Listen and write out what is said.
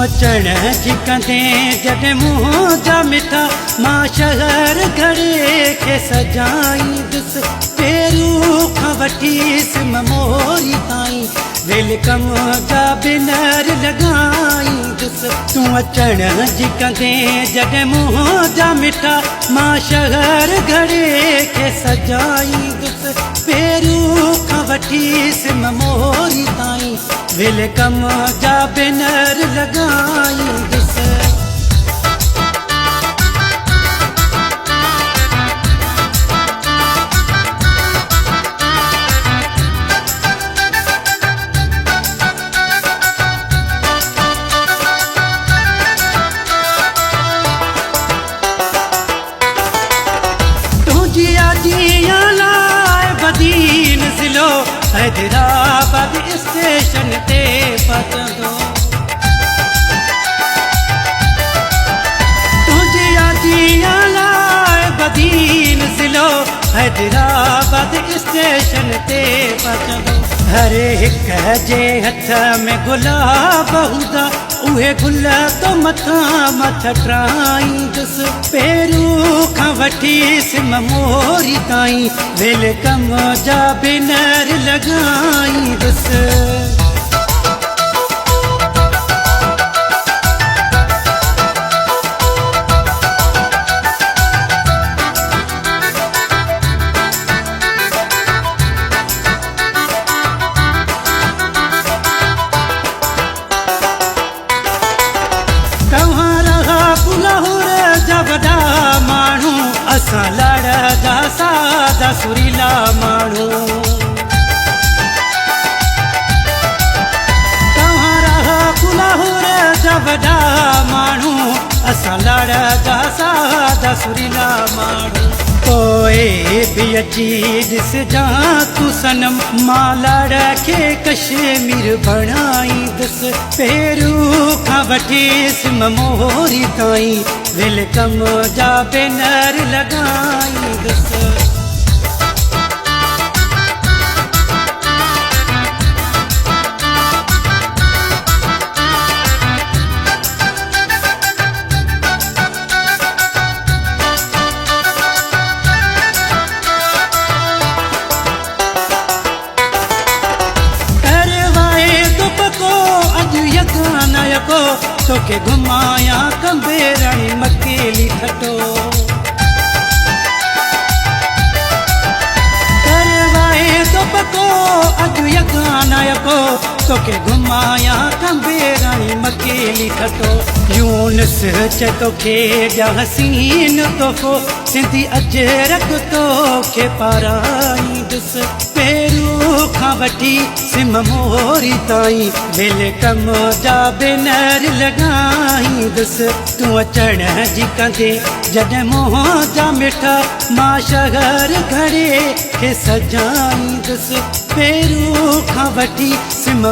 अचण जी कंदे जॾहिं मुंहुं जा मिठा मां शहर घड़े खे सजाईंदुसि पेरूं खां वठी सिम मोरी ताईं वेलकम जा बिनर लॻाईंदुसि तूं अचण जी कंदे जॾहिं मुंहुं जा मिठा मां शहर घड़े खे सजाईंदुसि पेरूं खां वठी सिम मोरी ताईं वेलकम जा बिनर लॻाईंदुसि बदीन ज़िलो हैदराबाद स्टेशन ते पहुचंदो तुंहिंजी यादीअ लाइ बदीन ज़िलो हैदराबाद स्टेशन ते पहुचंदो हर हिक जे हथ में गुलाब हूंदा उहे गुल तो मथां मथ ट्राईंदुसि पेरूं खां वठी सिम मोरी ताईं वेलकम जा बिनर लॻाईंदुसि असां लड़दा सादा सुरीला माण्हू तव्हां कुलाहुर जा वॾा माण्हू असां लड़दा सादा सुरीला माण्हू पोइ बि अची ॾिसजां तूं सनम मां लड़ खे कश्मीर बणाईंदुसि पेरूं खां वठी सिम मोरी ताईं वेलकम जा बिनर लॻाईंदुसि तोखे घुमाया कंबे राणी मकेली खटो करवाए तो पको अॼु यगाना यको तोखे घुमाया कंबे राणी मकेली खटो यूनुस च तोखे ॾिया हसीन तोहफ़ो सिंधी अजरक तोखे पाराईंदुसि पेरूं खां वठी सिम मोरी ताईं वेलकम जा बिनर लॻाईंदुसि तूं अचण जी कंदे जॾहिं मुंहुं जा मिठा मां शहर घड़े खे सजाईंदुसि पेरूं खां वठी सिम